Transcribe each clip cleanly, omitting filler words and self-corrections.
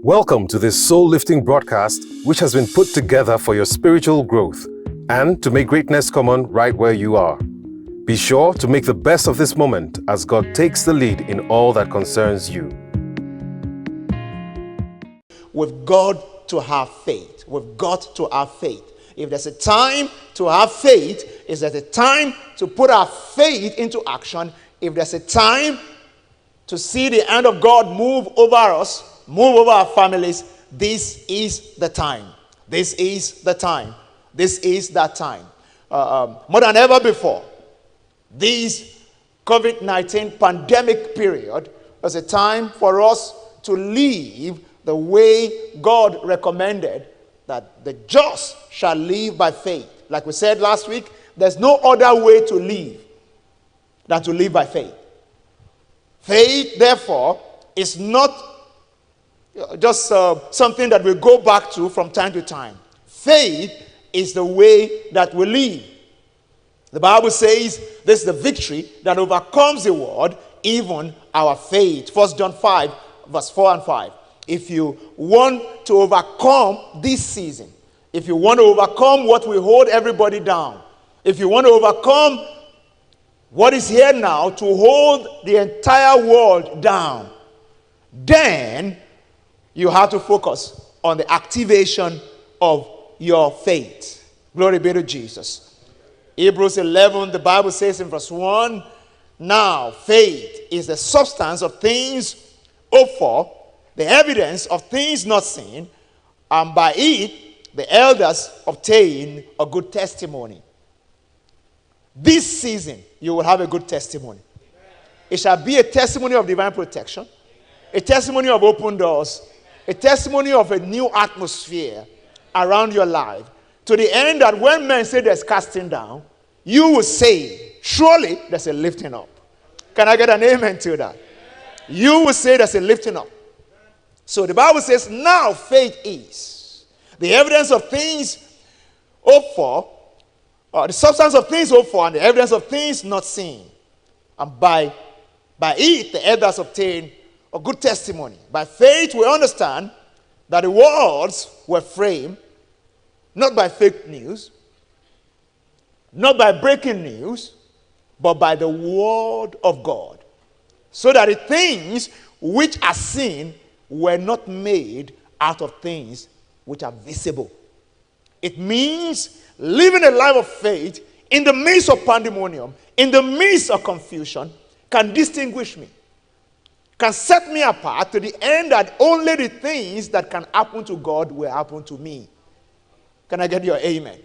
Welcome to this soul-lifting broadcast, which has been put together for your spiritual growth and to make greatness common right where you are. Be sure to make the best of this moment as God takes the lead in all that concerns you. We've got to have faith. We've got to have faith. If there's a time to have faith, is there's a time to put our faith into action. If there's a time to see the hand of God move over us, move over our families, this is the time. This is the time. This is that time. More than ever before, this COVID-19 pandemic period was a time for us to live the way God recommended, that the just shall live by faith. Like we said last week, there's no other way to live than to live by faith. Faith, therefore, is not just something that we go back to from time to time. Faith is the way that we live. The Bible says this is the victory that overcomes the world, even our faith. 1 John 5, verse 4 and 5. If you want to overcome this season, if you want to overcome what will hold everybody down, if you want to overcome what is here now to hold the entire world down, then you have to focus on the activation of your faith. Glory be to Jesus. Hebrews 11, the Bible says in verse 1, now faith is the substance of things hoped for, the evidence of things not seen, and by it the elders obtain a good testimony. This season, you will have a good testimony. It shall be a testimony of divine protection, a testimony of open doors, a testimony of a new atmosphere around your life, to the end that when men say there's casting down, you will say, surely there's a lifting up. Can I get an amen to that? You will say there's a lifting up. So the Bible says, now faith is the evidence of things hoped for, the substance of things hoped for, and the evidence of things not seen. And by it, the elders obtain a good testimony. By faith, we understand that the worlds were framed not by fake news, not by breaking news, but by the word of God. So that the things which are seen were not made out of things which are visible. It means living a life of faith in the midst of pandemonium, in the midst of confusion, can distinguish me, can set me apart to the end that only the things that can happen to God will happen to me. Can I get your amen? Amen.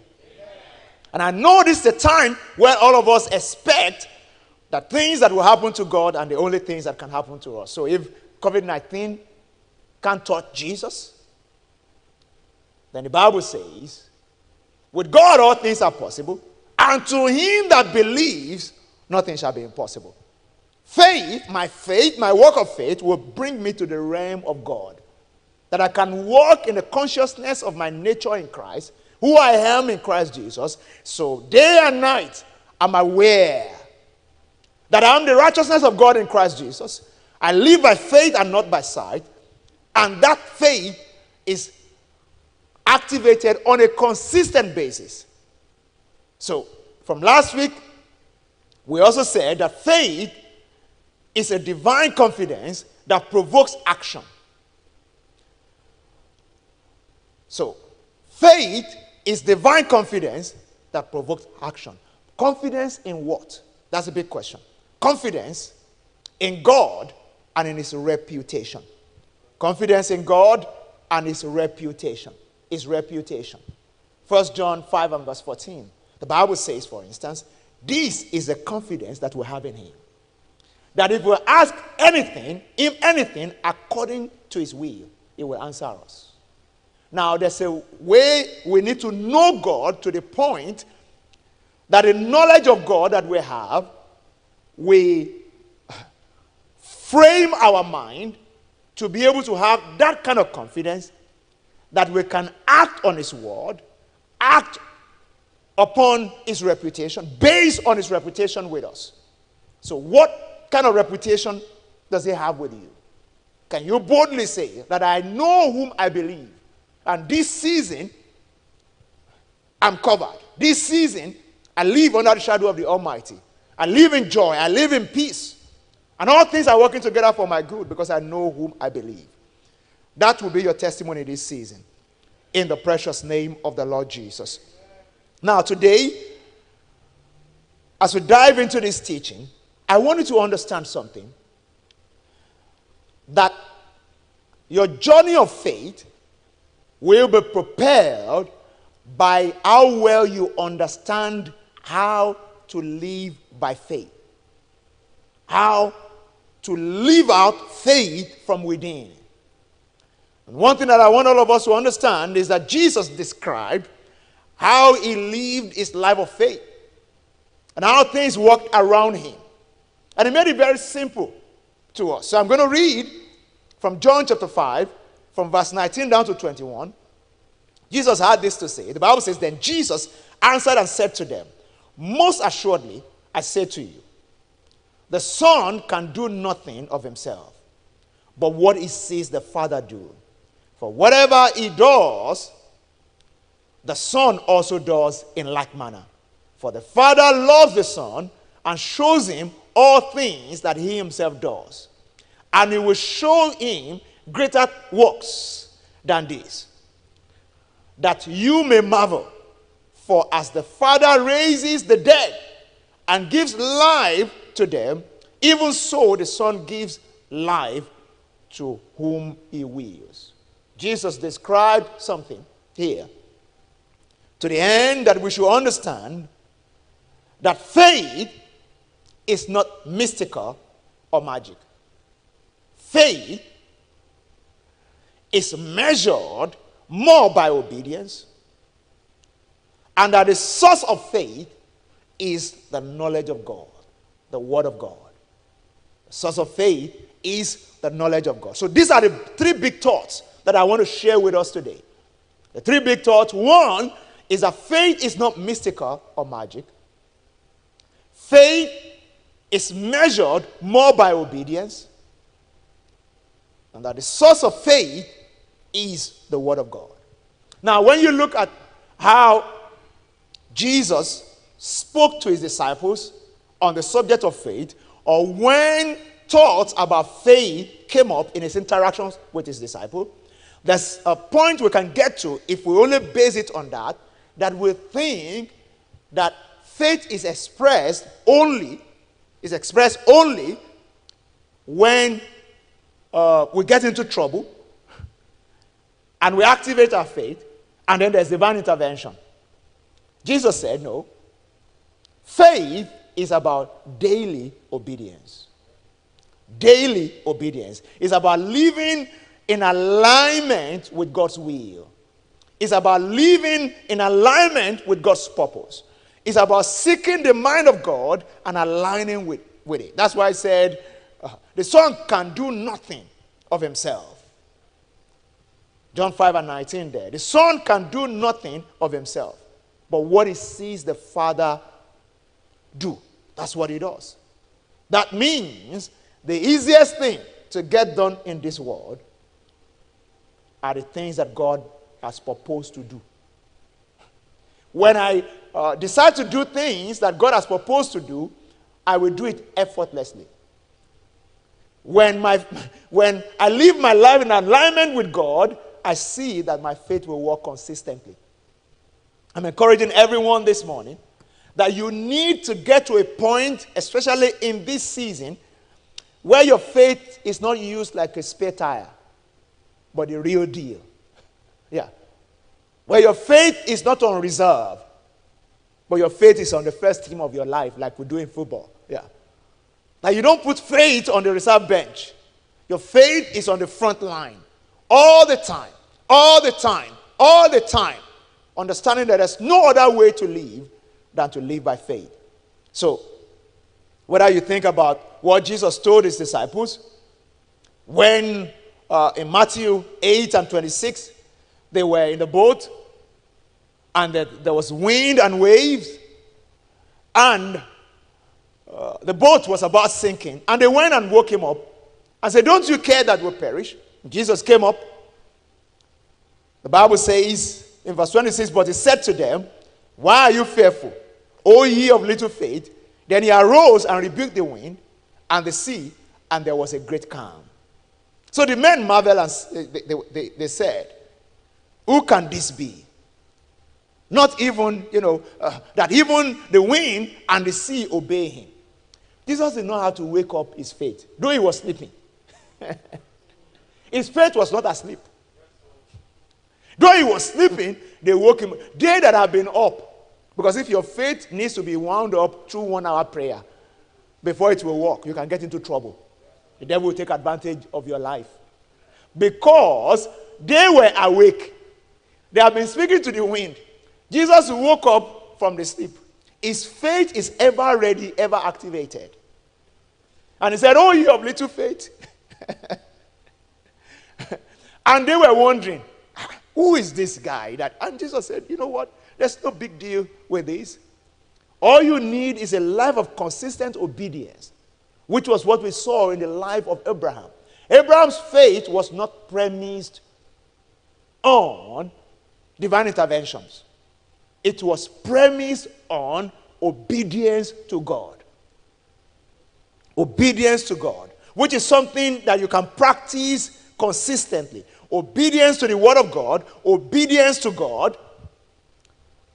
And I know this is the time where all of us expect that things that will happen to God are the only things that can happen to us. So if COVID-19 can't touch Jesus, then the Bible says, with God all things are possible, and to him that believes, nothing shall be impossible. Faith, my work of faith will bring me to the realm of God. That I can walk in the consciousness of my nature in Christ, who I am in Christ Jesus. So day and night, I'm aware that I am the righteousness of God in Christ Jesus. I live by faith and not by sight. And that faith is activated on a consistent basis. So from last week, we also said that faith is a divine confidence that provokes action. So, faith is divine confidence that provokes action. Confidence in what? That's a big question. Confidence in God and in his reputation. Confidence in God and his reputation. His reputation. 1 John 5 and verse 14. The Bible says, for instance, this is the confidence that we have in him, that if we ask anything, according to his will, he will answer us. Now, there's a way we need to know God to the point that the knowledge of God that we have, we frame our mind to be able to have that kind of confidence that we can act on his word, act upon his reputation, based on his reputation with us. So what kind of reputation does he have with you? can you boldly say that I know whom I believe? And this season, I'm covered. This season, I live under the shadow of the Almighty. I live in joy. I live in peace. And all things are working together for my good because I know whom I believe. That will be your testimony this season. In the precious name of the Lord Jesus. Now today, as we dive into this teaching, I want you to understand something. That your journey of faith will be propelled by how well you understand how to live by faith. How to live out faith from within. And one thing that I want all of us to understand is that Jesus described how he lived his life of faith and how things worked around him. And he made it very simple to us. So I'm going to read from John chapter 5, from verse 19 down to 21. Jesus had this to say. The Bible says, then Jesus answered and said to them, most assuredly, I say to you, the Son can do nothing of himself, but what he sees the Father do. For whatever he does, the Son also does in like manner. For the Father loves the Son and shows him all things that he himself does. And he will show him greater works than this, that you may marvel. For as the Father raises the dead and gives life to them, even so the Son gives life to whom he wills. Jesus described something here to the end that we should understand that faith is not mystical or magic. Faith is measured more by obedience, and that the source of faith is the knowledge of God, the Word of God. The source of faith is the knowledge of God. So these are the three big thoughts that I want to share with us today. The three big thoughts. One is that faith is not mystical or magic. Faith is measured more by obedience, and that the source of faith is the Word of God. Now, when you look at how Jesus spoke to his disciples on the subject of faith, or when thoughts about faith came up in his interactions with his disciples, there's a point we can get to if we only base it on that, that we think that faith is expressed only when we get into trouble and we activate our faith, and then there's divine intervention. Jesus said, no. Faith is about daily obedience. Daily obedience is about living in alignment with God's will. It's about living in alignment with God's purpose. It's about seeking the mind of God and aligning with it. That's why I said, the Son can do nothing of himself. John 5 and 19 there. The Son can do nothing of himself, but what he sees the Father do, that's what he does. That means the easiest thing to get done in this world are the things that God has proposed to do. When I decide to do things that God has proposed to do, I will do it effortlessly. When I live my life in alignment with God, I see that my faith will work consistently. I'm encouraging everyone this morning that you need to get to a point, especially in this season, where your faith is not used like a spare tire, but the real deal. Yeah. Where your faith is not on reserve, but your faith is on the first team of your life, like we do in football. Yeah. Now you don't put faith on the reserve bench. Your faith is on the front line. All the time. All the time. All the time. Understanding that there's no other way to live than to live by faith. So, whether you think about what Jesus told his disciples, when in Matthew 8 and 26, they were in the boat, and there was wind and waves, and the boat was about sinking, and they went and woke him up, and said, don't you care that we perish? Jesus came up. The Bible says in verse 26, but he said to them, why are you fearful, O ye of little faith? Then he arose and rebuked the wind and the sea, and there was a great calm. So the men marveled and they said, who can this be? Not even, that even the wind and the sea obey him. Jesus did not have to wake up his faith, though he was sleeping. His faith was not asleep. Though he was sleeping, they woke him. They that have been up, because if your faith needs to be wound up through 1 hour prayer before it will work, you can get into trouble. The devil will take advantage of your life. Because they were awake. They have been speaking to the wind. Jesus woke up from the sleep. His faith is ever ready, ever activated. And he said, oh, you of little faith. And they were wondering, who is this guy? And Jesus said, you know what? There's no big deal with this. All you need is a life of consistent obedience, which was what we saw in the life of Abraham. Abraham's faith was not premised on divine interventions. It was premised on obedience to God. Obedience to God, which is something that you can practice consistently. Obedience to the word of God, obedience to God.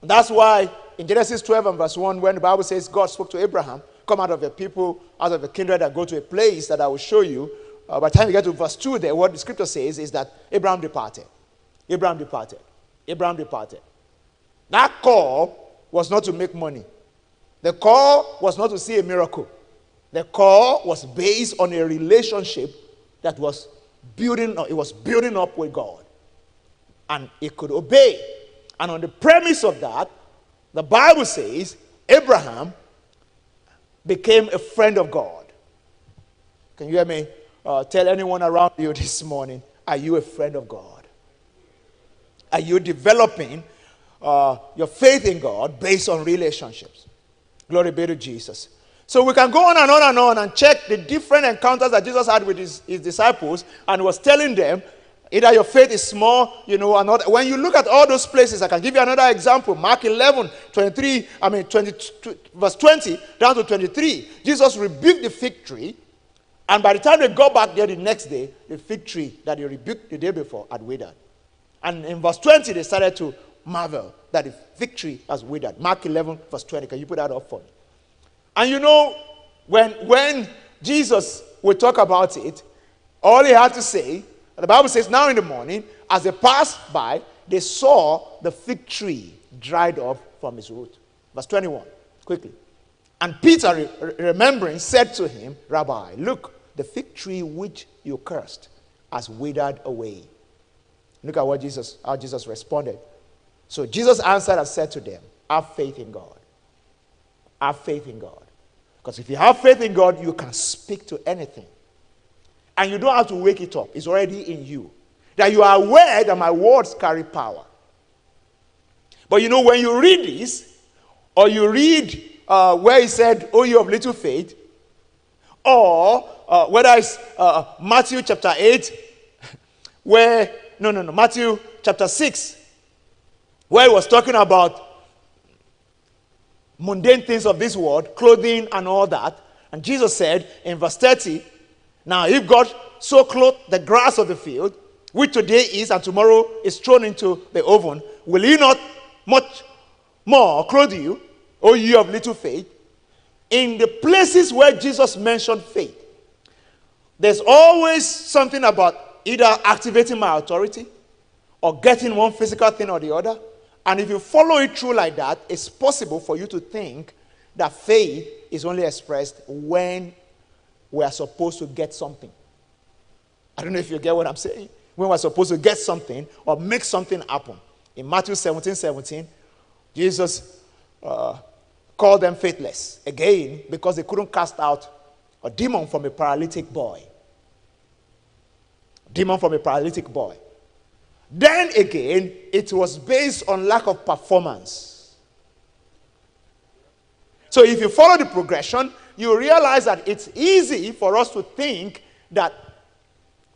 That's why in Genesis 12 and verse 1, when the Bible says God spoke to Abraham, come out of your people, out of the kindred, and go to a place that I will show you. By the time you get to verse 2 there, what the scripture says is that Abraham departed. Abraham departed. Abraham departed. That call was not to make money. The call was not to see a miracle. The call was based on a relationship that was building up with God. And it could obey. And on the premise of that, the Bible says Abraham became a friend of God. Can you hear me? Tell anyone around you this morning, are you a friend of God? Are you developing your faith in God based on relationships? Glory be to Jesus. So we can go on and on and on and check the different encounters that Jesus had with his disciples, and was telling them, either your faith is small, or not. When you look at all those places, I can give you another example. Mark 11, 20, verse 20 down to 23. Jesus rebuked the fig tree, and by the time they got back there the next day, the fig tree that he rebuked the day before had withered. And in verse 20, they started to marvel that the fig tree has withered. Mark 11, verse 20. Can you put that up for me? And when Jesus would talk about it, all he had to say, the Bible says, now in the morning, as they passed by, they saw the fig tree dried up from its root. Verse 21, quickly. And Peter, remembering, said to him, Rabbi, look, the fig tree which you cursed has withered away. Look at how Jesus responded. So Jesus answered and said to them, have faith in God. Have faith in God. Because if you have faith in God, you can speak to anything. And you don't have to wake it up. It's already in you. That you are aware that my words carry power. But when you read this, or you read where he said, oh, you of little faith, or whether it's Matthew chapter 8, Matthew chapter 6, where he was talking about mundane things of this world, clothing and all that. And Jesus said in verse 30, now if God so clothed the grass of the field, which today is and tomorrow is thrown into the oven, will he not much more clothe you, O ye of little faith? In the places where Jesus mentioned faith, there's always something about either activating my authority or getting one physical thing or the other. And if you follow it through like that, it's possible for you to think that faith is only expressed when we are supposed to get something. I don't know if you get what I'm saying. When we're supposed to get something or make something happen. In Matthew 17, Jesus called them faithless. Again, because they couldn't cast out a demon from a paralytic boy. Demon from a paralytic boy. Then again, it was based on lack of performance. So if you follow the progression, you realize that it's easy for us to think that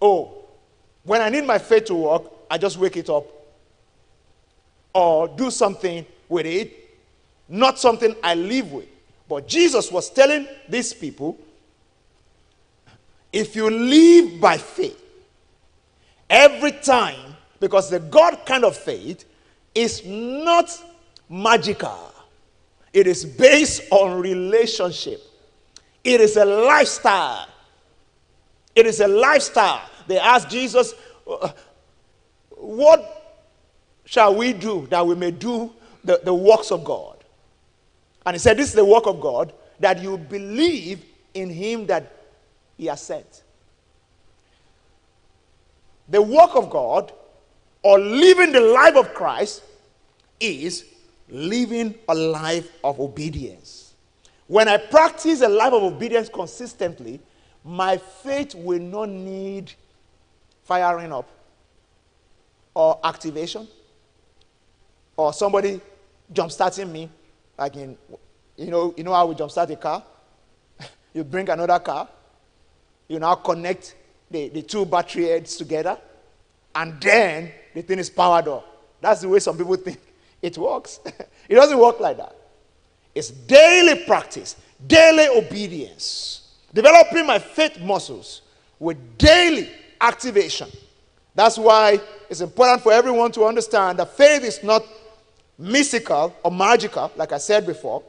oh, when I need my faith to work, I just wake it up or do something with it, not something I live with. But Jesus was telling these people, if you live by faith, every time, because the God kind of faith is not magical. It is based on relationship. It is a lifestyle. It is a lifestyle. They asked Jesus, what shall we do that we may do the works of God? And he said, this is the work of God, that you believe in him that he has sent. The work of God, or living the life of Christ, is living a life of obedience. When I practice a life of obedience consistently, my faith will not need firing up or activation or somebody jump-starting me, like in, you know how we jump-start a car? You bring another car, you now connect the two battery heads together, and then the thing is powered up. That's the way some people think it works. It doesn't work like that. It's daily practice, daily obedience, developing my faith muscles with daily activation. That's why it's important for everyone to understand that faith is not mystical or magical, like I said before.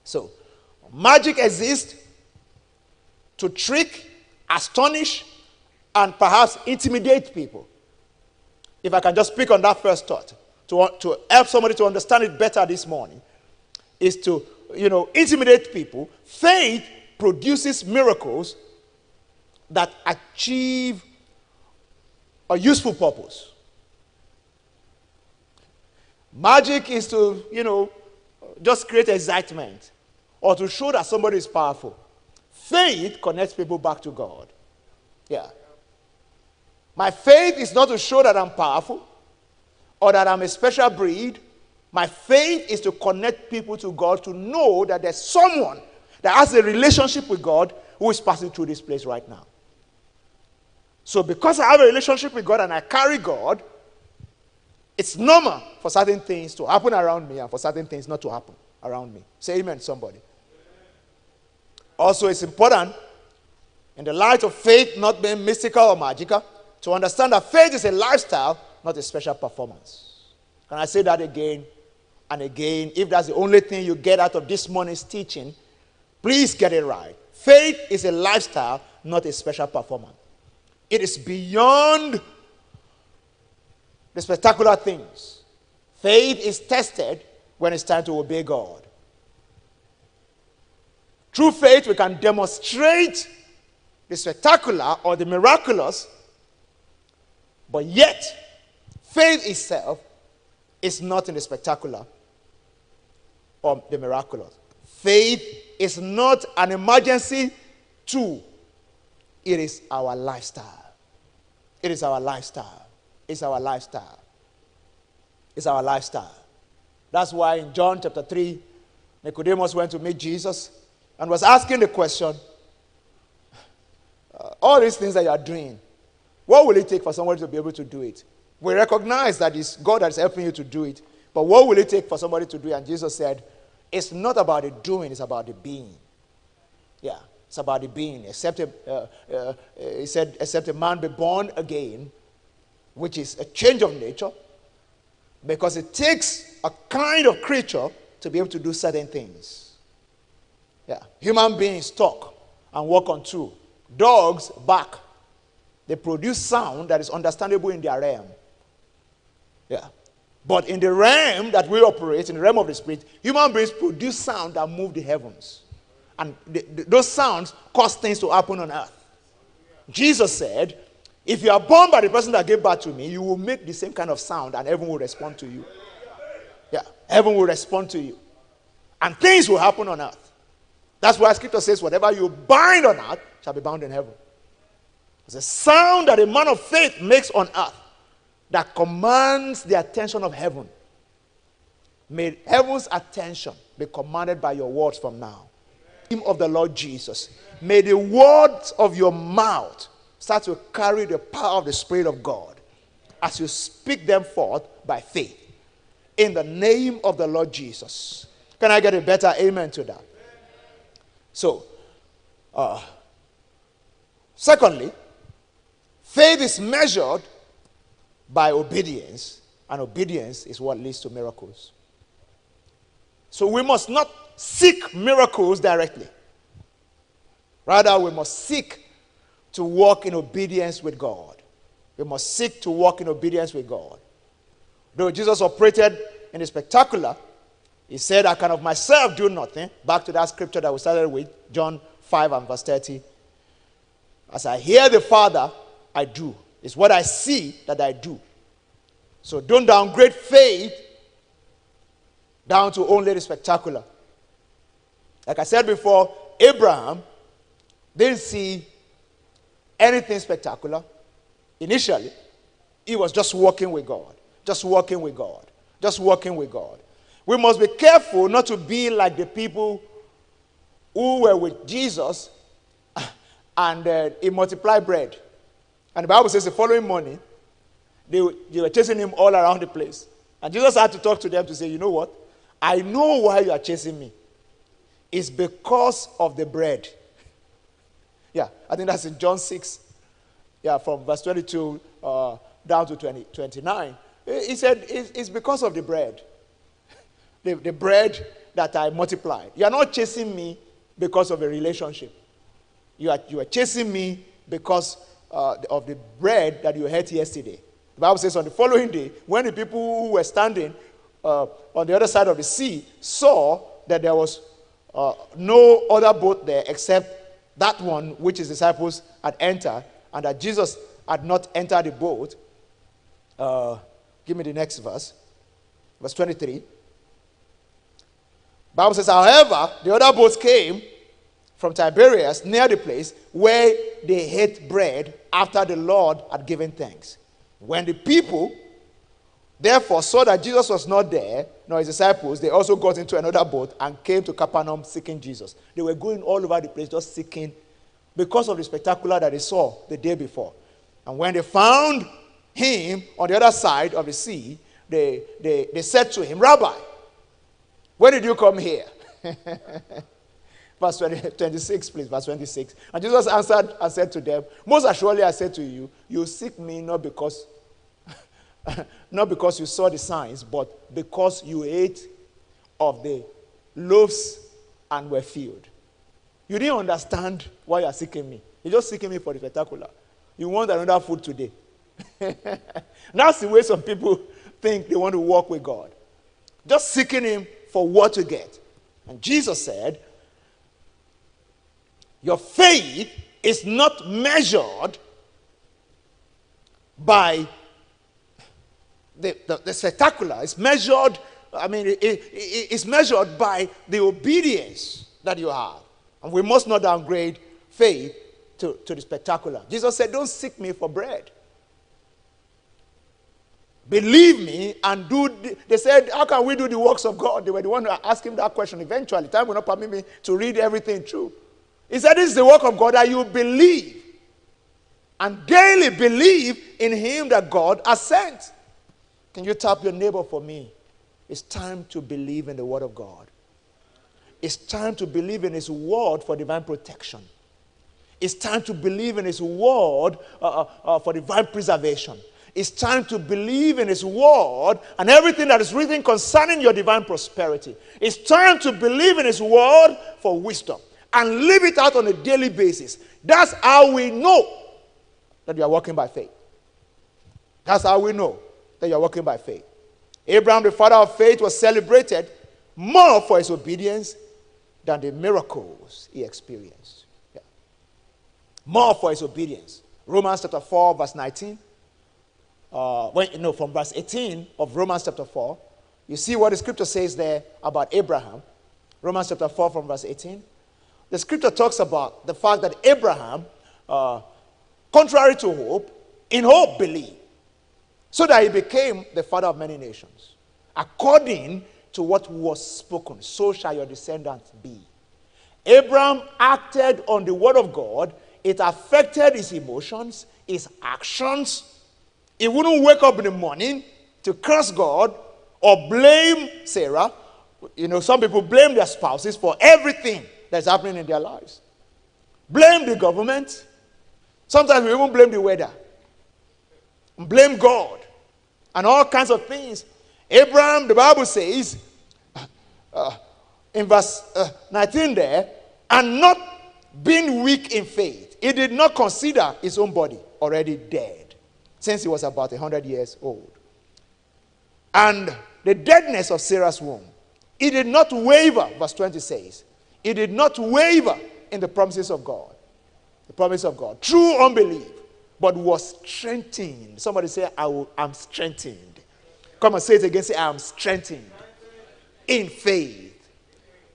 So, magic exists to trick, astonish, and perhaps intimidate people. If I can just speak on that first thought, to help somebody to understand it better this morning, is to, intimidate people. Faith produces miracles that achieve a useful purpose. Magic is to, just create excitement or to show that somebody is powerful. Faith connects people back to God. Yeah. My faith is not to show that I'm powerful or that I'm a special breed. My faith is to connect people to God, to know that there's someone that has a relationship with God who is passing through this place right now. So because I have a relationship with God and I carry God, it's normal for certain things to happen around me and for certain things not to happen around me. Say amen, somebody. Also, it's important, in the light of faith not being mystical or magical, to understand that faith is a lifestyle, not a special performance. Can I say that again and again? If that's the only thing you get out of this morning's teaching, please get it right. Faith is a lifestyle, not a special performance. It is beyond the spectacular things. Faith is tested when it's time to obey God. Through faith, we can demonstrate the spectacular or the miraculous, but yet, faith itself is not in the spectacular or the miraculous. Faith is not an emergency tool. It is our lifestyle. It is our lifestyle. It's our lifestyle. It's our lifestyle. That's why in John chapter 3, Nicodemus went to meet Jesus and was asking the question, all these things that you are doing, what will it take for somebody to be able to do it? We recognize that it's God that's helping you to do it, but what will it take for somebody to do it? And Jesus said, it's not about the doing, it's about the being. Yeah, it's about the being. He said, except a man be born again, which is a change of nature, because it takes a kind of creature to be able to do certain things. Yeah, human beings talk and walk on two. Dogs bark. They produce sound that is understandable in their realm. Yeah. But in the realm that we operate, in the realm of the spirit, human beings produce sound that move the heavens. And those sounds cause things to happen on earth. Jesus said, if you are born by the person that gave birth to me, you will make the same kind of sound and heaven will respond to you. Yeah, heaven will respond to you. And things will happen on earth. That's why Scripture says, whatever you bind on earth shall be bound in heaven. It's a sound that a man of faith makes on earth that commands the attention of heaven. May heaven's attention be commanded by your words from now. In the name of the Lord Jesus, may the words of your mouth start to carry the power of the Spirit of God as you speak them forth by faith. In the name of the Lord Jesus. Can I get a better amen to that? So, secondly, faith is measured by obedience, and obedience is what leads to miracles. So we must not seek miracles directly. Rather, we must seek to walk in obedience with God. We must seek to walk in obedience with God. Though Jesus operated in the spectacular, he said, I can of myself do nothing. Back to that scripture that we started with, John 5 and verse 30. As I hear the Father, I do. It's what I see that I do. So don't downgrade faith down to only the spectacular. Like I said before, Abraham didn't see anything spectacular. Initially, he was just walking with God. Just walking with God. Just walking with God. We must be careful not to be like the people who were with Jesus and he multiplied bread. And the Bible says the following morning, they were chasing him all around the place. And Jesus had to talk to them to say, you know what? I know why you are chasing me. It's because of the bread. Yeah, I think that's in John 6. Yeah, from verse 22 down to 29. He said, it's because of the bread. The bread that I multiplied. You are not chasing me because of a relationship. You are chasing me because of the bread that you ate yesterday. The Bible says on the following day, when the people who were standing on the other side of the sea saw that there was no other boat there except that one which his disciples had entered, and that Jesus had not entered the boat. Give me the next verse. Verse 23. Bible says, however, the other boats came from Tiberias near the place where they ate bread after the Lord had given thanks. When the people therefore saw that Jesus was not there, nor his disciples, they also got into another boat and came to Capernaum seeking Jesus. They were going all over the place just seeking because of the spectacular that they saw the day before. And when they found him on the other side of the sea, they said to him, Rabbi, when did you come here? Verse 26, please, verse 26. And Jesus answered and said to them, most assuredly I say to you, you seek me not because you saw the signs, but because you ate of the loaves and were filled. You didn't understand why you are seeking me. You're just seeking me for the spectacular. You want another food today. That's the way some people think they want to walk with God. Just seeking him for what to get. And Jesus said, your faith is not measured by the spectacular. It's measured, it's measured by the obedience that you have. And we must not downgrade faith to the spectacular. Jesus said, don't seek me for bread. Believe me and do. They said, how can we do the works of God? They were the one who asked him that question eventually. Time will not permit me to read everything through. He said, this is the work of God, that you believe and daily believe in him that God has sent. Can you tap your neighbor for me? It's time to believe in the word of God. It's time to believe in his word for divine protection. It's time to believe in his word for divine preservation. It's time to believe in his word and everything that is written concerning your divine prosperity. It's time to believe in his word for wisdom and live it out on a daily basis. That's how we know that you are walking by faith. That's how we know that you are walking by faith. Abraham, the father of faith, was celebrated more for his obedience than the miracles he experienced. Yeah. More for his obedience. Romans chapter 4, verse 19. From verse 18 of Romans chapter 4, you see what the scripture says there about Abraham. Romans chapter 4 from verse 18. The scripture talks about the fact that Abraham, contrary to hope, in hope believed, so that he became the father of many nations. According to what was spoken, so shall your descendants be. Abraham acted on the word of God it affected his emotions, his actions. He wouldn't wake up in the morning to curse God or blame Sarah. Some people blame their spouses for everything that's happening in their lives. Blame the government. Sometimes we even blame the weather. Blame God. And all kinds of things. Abraham, the Bible says, in verse 19 there, and not being weak in faith, he did not consider his own body already dead, since he was about 100 years old. And the deadness of Sarah's womb, he did not waver, verse 20 says, he did not waver in the promises of God. The promise of God. True unbelief, but was strengthened. Somebody say, I'm strengthened. Come and say it again. Say, I am strengthened in faith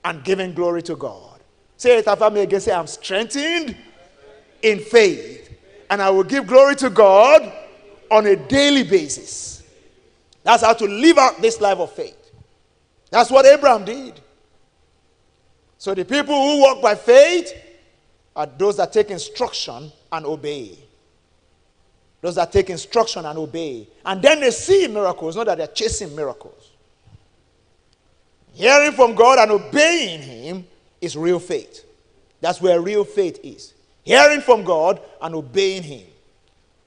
and giving glory to God. Say it after me again. Say, I'm strengthened in faith and I will give glory to God on a daily basis. That's how to live out this life of faith. That's what Abraham did. So the people who walk by faith are those that take instruction and obey. Those that take instruction and obey. And then they see miracles, not that they're chasing miracles. Hearing from God and obeying Him is real faith. That's where real faith is. Hearing from God and obeying Him.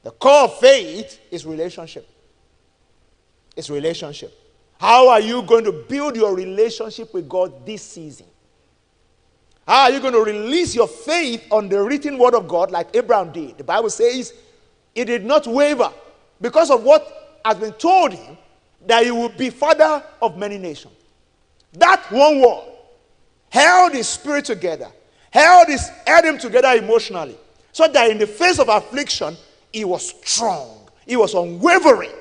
The core of faith is relationship. It's relationship. How are you going to build your relationship with God this season? How are you going to release your faith on the written word of God like Abraham did? The Bible says he did not waver because of what has been told him that he will be father of many nations. That one word held his spirit together, held him together emotionally, so that in the face of affliction, he was strong. He was unwavering.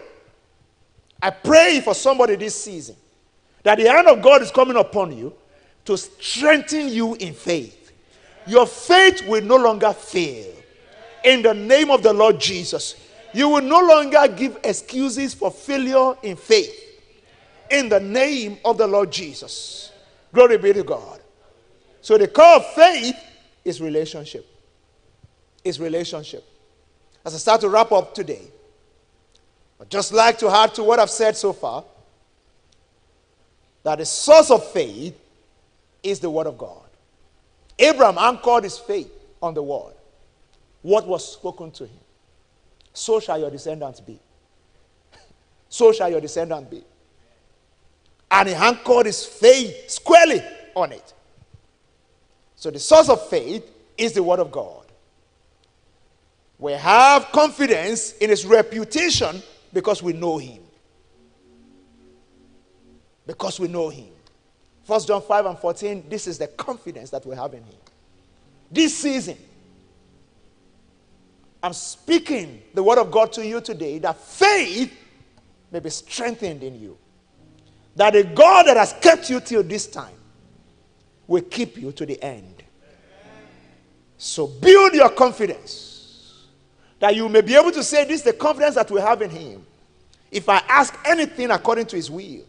I pray for somebody this season that the hand of God is coming upon you to strengthen you in faith. Your faith will no longer fail. In the name of the Lord Jesus, you will no longer give excuses for failure in faith. In the name of the Lord Jesus. Glory be to God. So the core of faith is relationship. Is relationship. As I start to wrap up today, I'd just like to add to what I've said so far, that the source of faith is the word of God. Abraham anchored his faith on the word. What was spoken to him. So shall your descendants be. So shall your descendants be. And he anchored his faith squarely on it. So the source of faith is the word of God. We have confidence in his reputation because we know him. Because we know him. 1 John 5:14, this is the confidence that we have in him. This season, I'm speaking the word of God to you today, that faith may be strengthened in you. That the God that has kept you till this time will keep you to the end. So build your confidence. That you may be able to say, this is the confidence that we have in him. If I ask anything according to his will,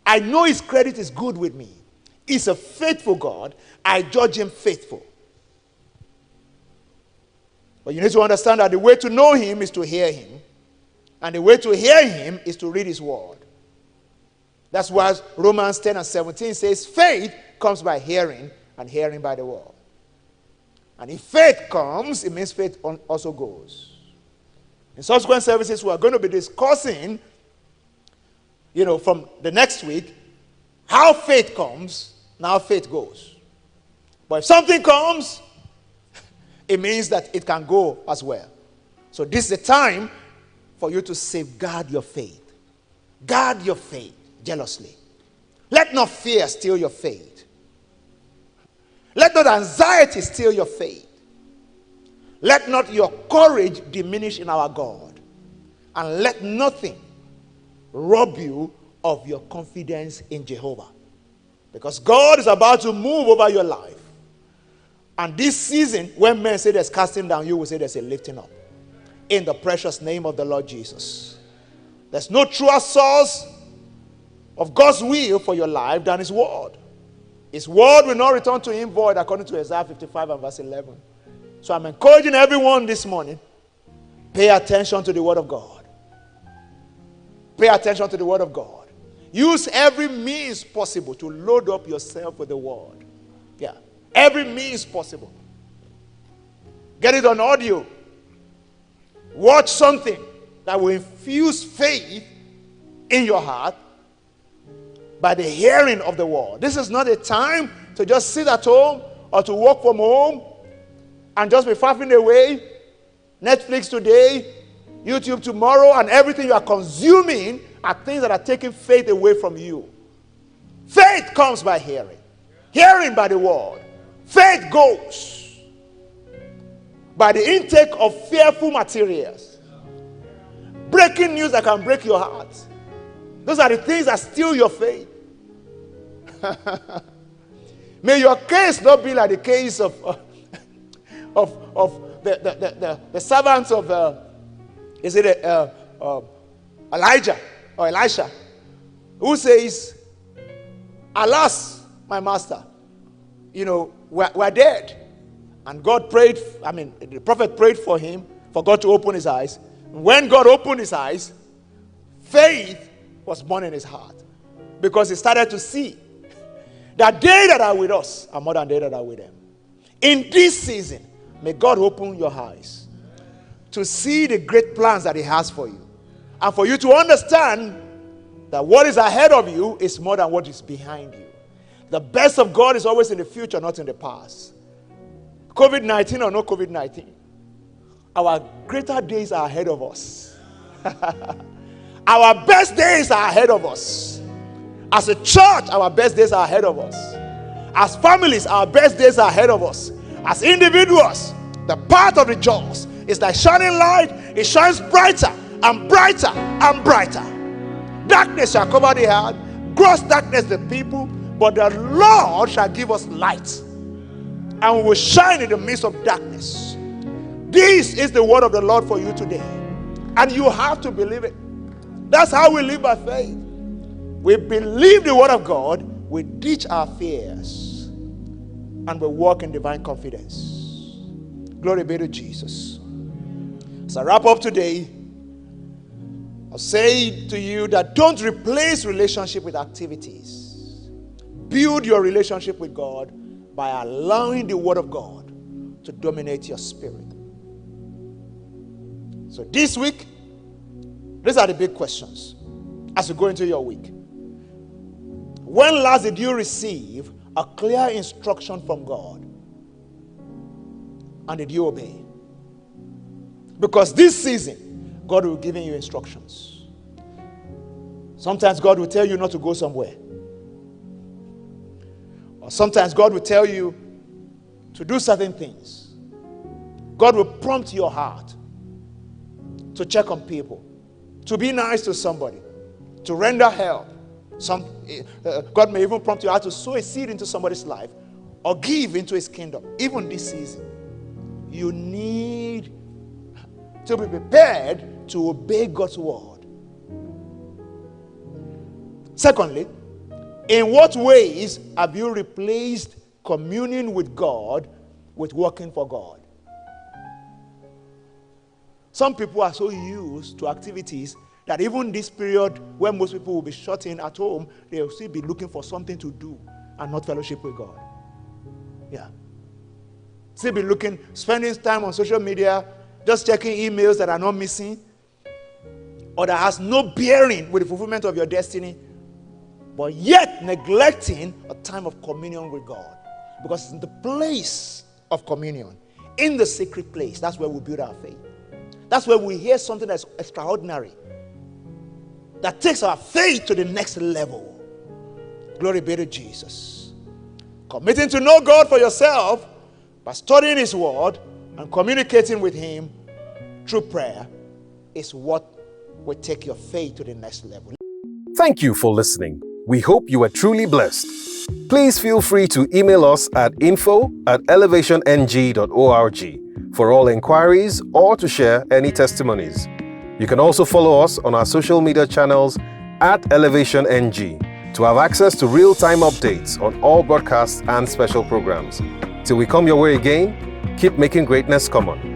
I know his credit is good with me. He's a faithful God. I judge him faithful. But you need to understand that the way to know him is to hear him. And the way to hear him is to read his word. That's why Romans 10:17 says, faith comes by hearing, and hearing by the word. And if faith comes, it means faith also goes. In subsequent services, we are going to be discussing, from the next week, how faith comes, and how faith goes. But if something comes, it means that it can go as well. So this is the time for you to safeguard your faith. Guard your faith jealously. Let not fear steal your faith. Let not anxiety steal your faith. Let not your courage diminish in our God. And let nothing rob you of your confidence in Jehovah. Because God is about to move over your life. And this season, when men say there's casting down, you will say there's a lifting up. In the precious name of the Lord Jesus. There's no truer source of God's will for your life than his word. His word will not return to him void, according to Isaiah 55 and verse 11. So I'm encouraging everyone this morning, pay attention to the Word of God. Pay attention to the Word of God. Use every means possible to load up yourself with the Word. Yeah, every means possible. Get it on audio. Watch something that will infuse faith in your heart by the hearing of the Word. This is not a time to just sit at home or to work from home and just be faffing away. Netflix today, YouTube tomorrow, and everything you are consuming are things that are taking faith away from you. Faith comes by hearing. Hearing by the Word. Faith goes by the intake of fearful materials. Breaking news that can break your heart. Those are the things that steal your faith. May your case not be like the case of the servants of Elijah or Elisha, who says, alas, my master, we're dead. And God prayed, the prophet prayed for him, for God to open his eyes. When God opened his eyes, faith was born in his heart, because he started to see that they that are with us are more than they that are with them. In this season, may God open your eyes to see the great plans that he has for you, and for you to understand that what is ahead of you is more than what is behind you. The best of God is always in the future, not in the past. COVID-19 or no COVID-19, our greater days are ahead of us. Our best days are ahead of us. As a church, our best days are ahead of us. As families, our best days are ahead of us. As individuals, the path of the just is like shining light. It shines brighter and brighter and brighter. Darkness shall cover the earth, gross darkness the people, but the Lord shall give us light, and we will shine in the midst of darkness. This is the word of the Lord for you today, and you have to believe it. That's how we live by faith. We believe the word of God, we ditch our fears, and we walk in divine confidence. Glory be to Jesus. As I wrap up today, I'll say to you that don't replace relationship with activities. Build your relationship with God by allowing the word of God to dominate your spirit. So this week, these are the big questions as you go into your week. When last did you receive a clear instruction from God? And did you obey? Because this season, God will be giving you instructions. Sometimes God will tell you not to go somewhere. Or sometimes God will tell you to do certain things. God will prompt your heart to check on people, to be nice to somebody, to render help. God may even prompt you how to sow a seed into somebody's life or give into his kingdom. Even this season, you need to be prepared to obey God's word. Secondly, in what ways have you replaced communing with God with working for God? Some people are so used to activities that even this period where most people will be shut in at home, they'll still be looking for something to do and not fellowship with God. Yeah. Still be spending time on social media, just checking emails that are not missing or that has no bearing with the fulfillment of your destiny, but yet neglecting a time of communion with God. Because it's in the place of communion, in the secret place, that's where we build our faith. That's where we hear something that's extraordinary, that takes our faith to the next level. Glory be to Jesus. Committing to know God for yourself by studying his word and communicating with him through prayer is what will take your faith to the next level. Thank you for listening. We hope you were truly blessed. Please feel free to email us at info@elevationg.org for all inquiries or to share any testimonies. You can also follow us on our social media channels @ElevationNG to have access to real-time updates on all broadcasts and special programs. Till we come your way again, Keep making greatness common.